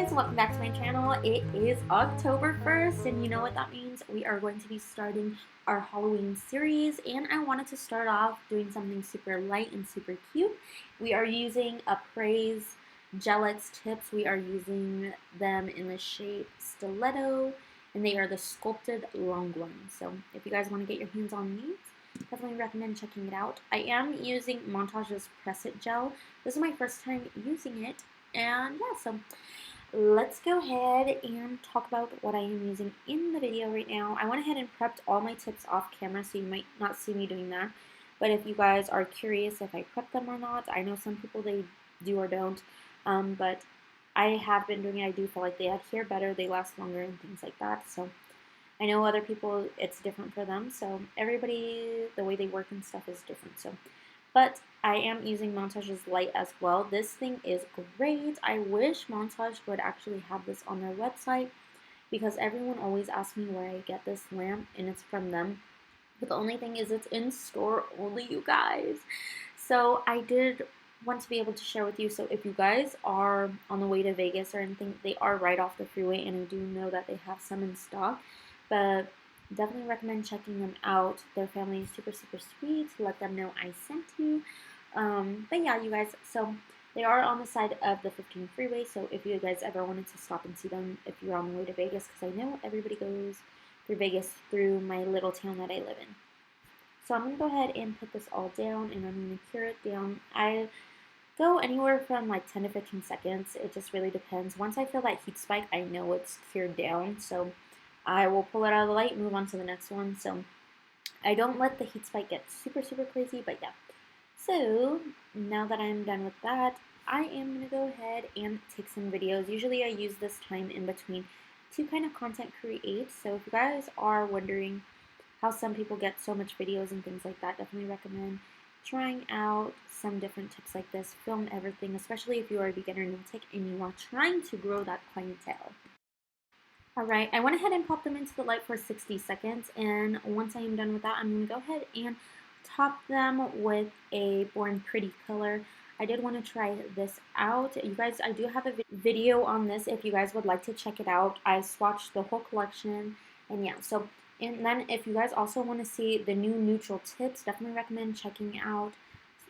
guys, welcome back to my channel. It is October 1st and you know what that means. We are going to be starting our Halloween series and I wanted to start off doing something super light and super cute. We are using Praise Gelx tips. We are using them in the shape stiletto and they are the sculpted long ones. So if you guys want to get your hands on these, definitely recommend checking it out. I am using MONTAGE's Press It Gel. This is my first time using it. And yeah, so let's go ahead and talk about what I am using in the video right now. I went ahead and prepped all my tips off camera, so you might not see me doing that. But if you guys are curious if I prep them or not, I know some people they do or don't. But I have been doing it. I do feel like they adhere better, they last longer, and things like that. So I know other people, it's different for them. So everybody, the way they work and stuff is different. But I am using Montage's light as well. This thing is great. I wish Montage would actually have this on their website because everyone always asks me where I get this lamp and it's from them. But the only thing is it's in store only, you guys. So I did want to be able to share with you. So if you guys are on the way to Vegas or anything, they are right off the freeway and I do know that they have some in stock. But definitely recommend checking them out. Their family is super, super sweet. Let them know I sent you. But yeah, you guys, so they are on the side of the 15 freeway. So if you guys ever wanted to stop and see them, if you're on the way to Vegas, because I know everybody goes through Vegas through my little town that I live in. So I'm going to go ahead and put this all down and I'm going to cure it down. I go anywhere from like 10 to 15 seconds. It just really depends. Once I feel that heat spike, I know it's cured down. So I will pull it out of the light and move on to the next one. So I don't let the heat spike get super, super crazy, but yeah. So now that I'm done with that, I am going to go ahead and take some videos. Usually I use this time in between to kind of content create. So if you guys are wondering how some people get so much videos and things like that, definitely recommend trying out some different tips like this. Film everything, especially if you are a beginner nail tech and you are trying to grow that clientele. Alright, I went ahead and popped them into the light for 60 seconds, and once I am done with that, I'm going to go ahead and top them with a Born Pretty color. I did want to try this out. You guys, I do have a video on this if you guys would like to check it out. I swatched the whole collection, and yeah, so, and then if you guys also want to see the new neutral tips, definitely recommend checking out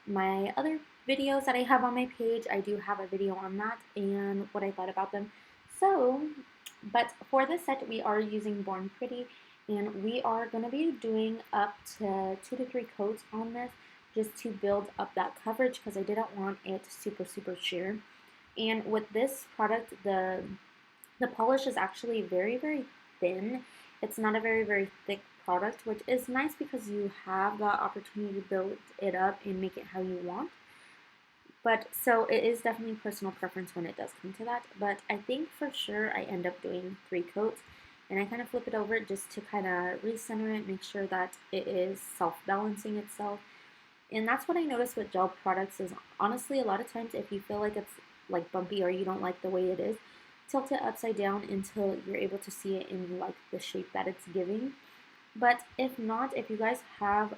my other videos that I have on my page. I do have a video on that and what I thought about them. So, but for this set, we are using Born Pretty, and we are going to be doing up to 2 to 3 coats on this just to build up that coverage because I didn't want it super, super sheer. And with this product, the polish is actually very, very thin. It's not a very, very thick product, which is nice because you have the opportunity to build it up and make it how you want. But so it is definitely personal preference when it does come to that. But I think for sure I end up doing 3 coats. And I kind of flip it over just to kind of recenter it, make sure that it is self-balancing itself. And that's what I notice with gel products is honestly a lot of times if you feel like it's like bumpy or you don't like the way it is, tilt it upside down until you're able to see it in like the shape that it's giving. But if not, if you guys have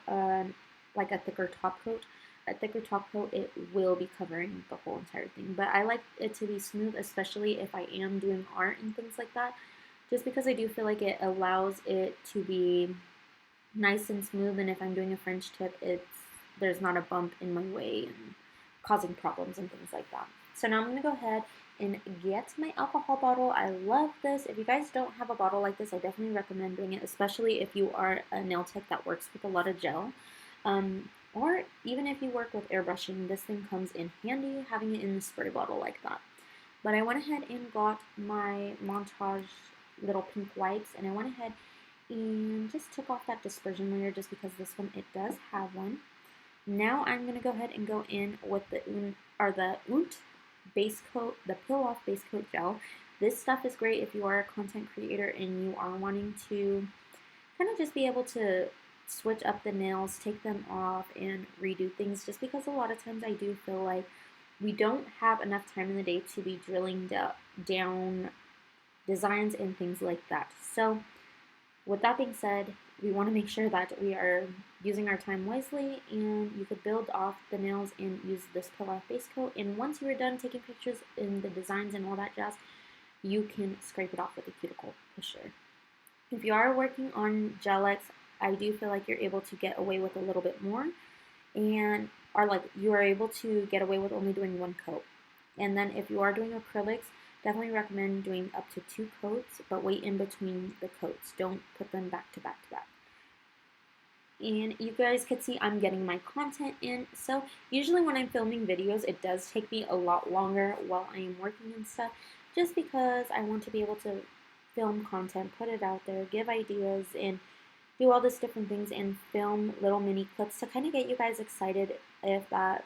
like a thicker top coat, it will be covering the whole entire thing. But I like it to be smooth, especially if I am doing art and things like that, just because I do feel like it allows it to be nice and smooth. And if I'm doing a French tip, there's not a bump in my way and causing problems and things like that. So now I'm going to go ahead and get my alcohol bottle. I love this. If you guys don't have a bottle like this, I definitely recommend doing it, especially if you are a nail tech that works with a lot of gel. Or even if you work with airbrushing, this thing comes in handy, having it in the spray bottle like that. But I went ahead and got my Montage little pink wipes, and I went ahead and just took off that dispersion layer just because this one, it does have one. Now I'm going to go ahead and go in with the UNT base coat, the peel off base coat gel. This stuff is great if you are a content creator and you are wanting to kind of just be able to switch up the nails, take them off, and redo things, just because a lot of times I do feel like we don't have enough time in the day to be drilling down designs and things like that. So with that being said, we want to make sure that we are using our time wisely, and you could build off the nails and use this peel off base coat. And once you are done taking pictures in the designs and all that jazz, you can scrape it off with a cuticle pusher. If you are working on Gelx, I do feel like you're able to get away with a little bit more, and are like you are able to get away with only doing one coat. And then if you are doing acrylics, definitely recommend doing up to 2 coats, but wait in between the coats. Don't put them back to back to back. And you guys could see I'm getting my content in. So usually when I'm filming videos, it does take me a lot longer while I am working and stuff, just because I want to be able to film content, put it out there, give ideas, and do all these different things, and film little mini clips to kind of get you guys excited. If that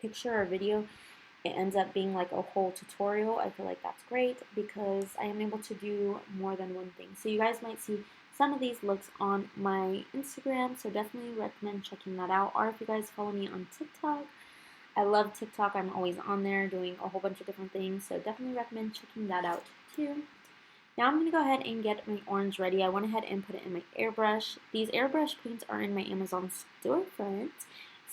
picture or video, it ends up being like a whole tutorial, I feel like that's great because I am able to do more than one thing. So you guys might see some of these looks on my Instagram, so definitely recommend checking that out. Or if you guys follow me on TikTok, I love TikTok. I'm always on there doing a whole bunch of different things, so definitely recommend checking that out too. Now I'm going to go ahead and get my orange ready. I went ahead and put it in my airbrush. These airbrush paints are in my Amazon storefront,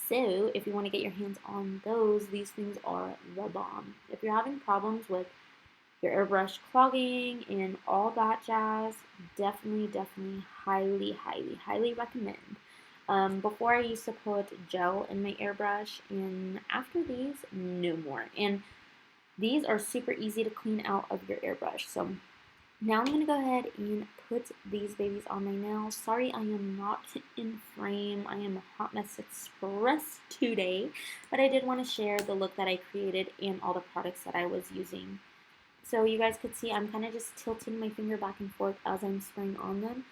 so if you want to get your hands on those, these things are the bomb. If you're having problems with your airbrush clogging and all that jazz, definitely, highly recommend. Before I used to put gel in my airbrush, and after these, no more. And these are super easy to clean out of your airbrush. So now I'm going to go ahead and put these babies on my nails. Sorry, I am not in frame. I am a hot mess express today, but I did want to share the look that I created and all the products that I was using. So you guys could see I'm kind of just tilting my finger back and forth as I'm spraying on them.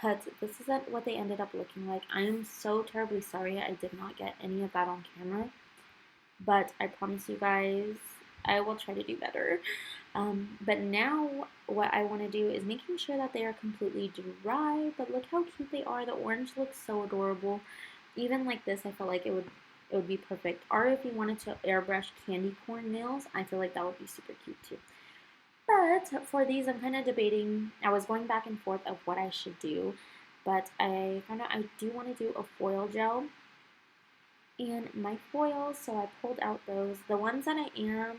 But this is what they ended up looking like. I am so terribly sorry I did not get any of that on camera. But I promise you guys, I will try to do better. But now what I want to do is making sure that they are completely dry. But look how cute they are. The orange looks so adorable. Even like this, I felt like it would be perfect. Or if you wanted to airbrush candy corn nails, I feel like that would be super cute too. But for these, I'm kind of debating. I was going back and forth of what I should do, but I found out I do want to do a foil gel. And my foils, so I pulled out those. The ones that I am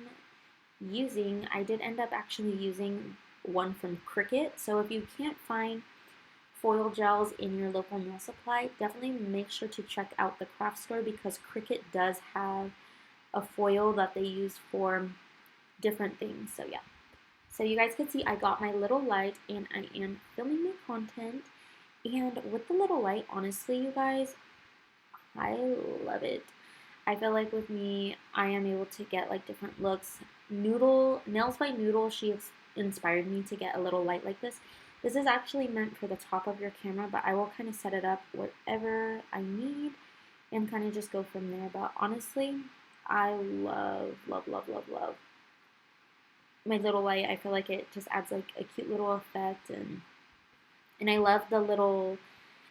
using, I did end up actually using one from Cricut. So if you can't find foil gels in your local nail supply, definitely make sure to check out the craft store because Cricut does have a foil that they use for different things. So yeah. So you guys can see I got my little light and I am filming my content. And with the little light, honestly, you guys, I love it. I feel like with me, I am able to get like different looks. Nails by Noodle, she inspired me to get a little light like this. This is actually meant for the top of your camera, but I will kind of set it up whatever I need and kind of just go from there. But honestly, I love my little light. I feel like it just adds like a cute little effect, and I love the little,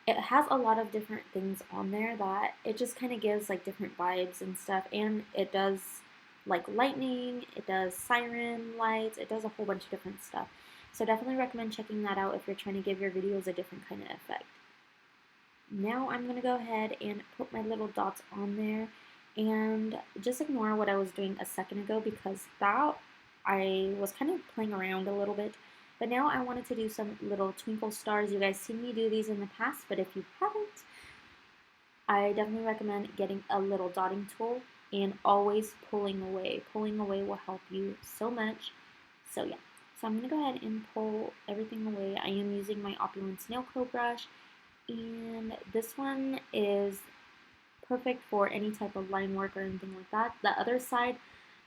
it has a lot of different things on there that it just kind of gives like different vibes and stuff, and it does like lightning, it does siren lights, it does a whole bunch of different stuff. So definitely recommend checking that out if you're trying to give your videos a different kind of effect. Now I'm going to go ahead and put my little dots on there, and just ignore what I was doing a second ago because that I was kind of playing around a little bit, but now I wanted to do some little Twinkle Stars. You guys seen me do these in the past, but if you haven't, I definitely recommend getting a little dotting tool and always pulling away. Pulling away will help you so much. So yeah, so I'm going to go ahead and pull everything away. I am using my OPULENCENAILCO brush, and this one is perfect for any type of line work or anything like that. The other side,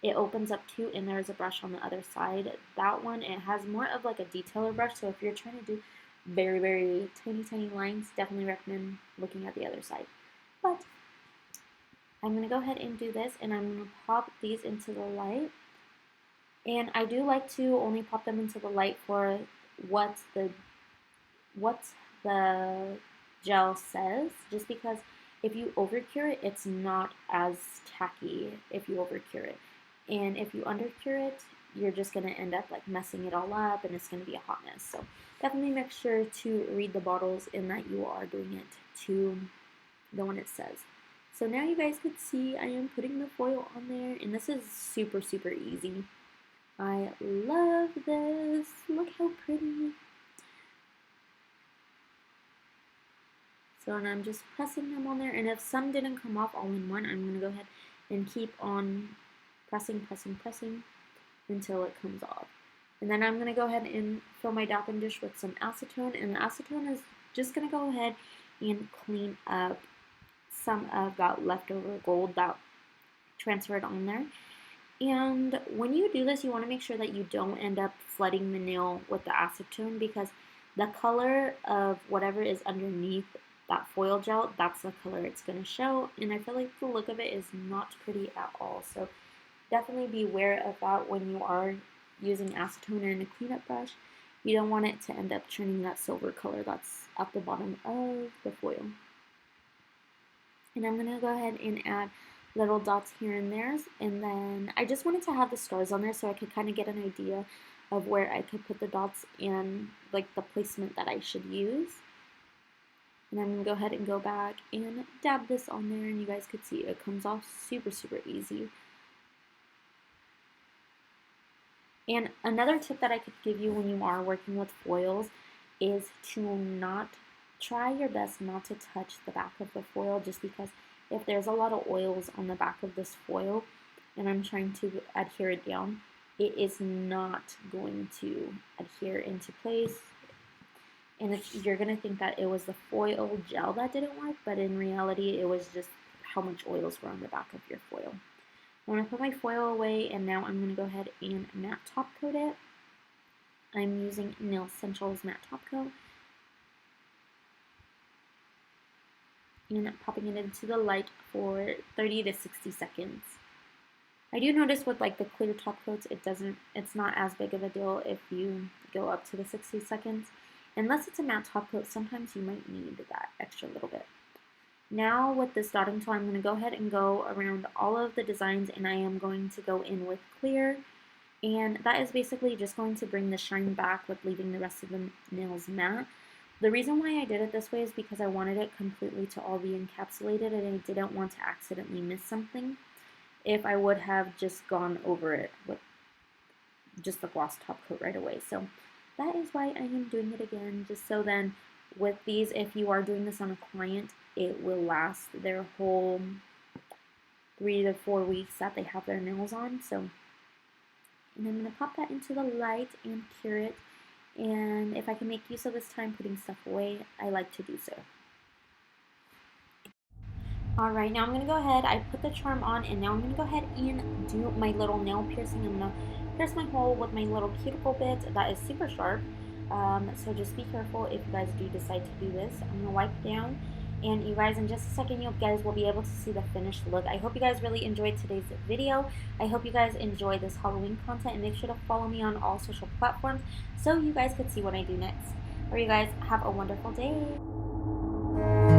it opens up too, and there's a brush on the other side. That one, it has more of like a detailer brush, so if you're trying to do very tiny lines, definitely recommend looking at the other side. But I'm going to go ahead and do this, and I'm going to pop these into the light. And I do like to only pop them into the light for what the gel says, just because if you overcure it, it's not as tacky if you overcure it. And if you undercure it, you're just going to end up like messing it all up, and it's going to be a hot mess. So definitely make sure to read the bottles and that you are doing it to the one it says. So now you guys can see I am putting the foil on there, and this is super easy. I love this. Look how pretty. So, and I'm just pressing them on there, and if some didn't come off all in one, I'm going to go ahead and keep on pressing until it comes off. And then I'm going to go ahead and fill my dapping dish with some acetone, and the acetone is just going to go ahead and clean up some of that leftover gold that transferred on there. And when you do this, you want to make sure that you don't end up flooding the nail with the acetone, because the color of whatever is underneath that foil gel, that's the color it's going to show, and I feel like the look of it is not pretty at all. So definitely be aware of that when you are using acetone in a cleanup brush. You don't want it to end up turning that silver color that's at the bottom of the foil. And I'm going to go ahead and add little dots here and there, and then I just wanted to have the stars on there so I could kind of get an idea of where I could put the dots and like the placement that I should use. And I'm going to go ahead and go back and dab this on there, and you guys could see it comes off super easy. And another tip that I could give you when you are working with foils is to try your best not to touch the back of the foil, just because if there's a lot of oils on the back of this foil and I'm trying to adhere it down, it is not going to adhere into place. And you're going to think that it was the foil gel that didn't work, but in reality it was just how much oils were on the back of your foil. I'm going to put my foil away, and now I'm going to go ahead and matte top coat it. I'm using Nail Essentials Matte Top Coat. And popping it into the light for 30 to 60 seconds. I do notice with like the clear top coats, it's not as big of a deal if you go up to the 60 seconds. Unless it's a matte top coat, sometimes you might need that extra little bit. Now with this dotting tool, I'm going to go ahead and go around all of the designs, and I am going to go in with clear. And that is basically just going to bring the shine back with leaving the rest of the nails matte. The reason why I did it this way is because I wanted it completely to all be encapsulated, and I didn't want to accidentally miss something if I would have just gone over it with just the gloss top coat right away. So that is why I am doing it again, just so then with these, if you are doing this on a client, it will last their whole 3 to 4 weeks that they have their nails on. So, and I'm going to pop that into the light and cure it. And if I can make use of this time putting stuff away, I like to do so. Alright, now I'm going to go ahead, I put the charm on, and now I'm going to go ahead and do my little nail piercing. I'm going to pierce my hole with my little cuticle bit that is super sharp. So just be careful if you guys do decide to do this. I'm going to wipe down, and you guys, in just a second, you guys will be able to see the finished look. I hope you guys really enjoyed today's video. I hope you guys enjoy this Halloween content, and make sure to follow me on all social platforms so you guys could see what I do next. Or you guys have a wonderful day.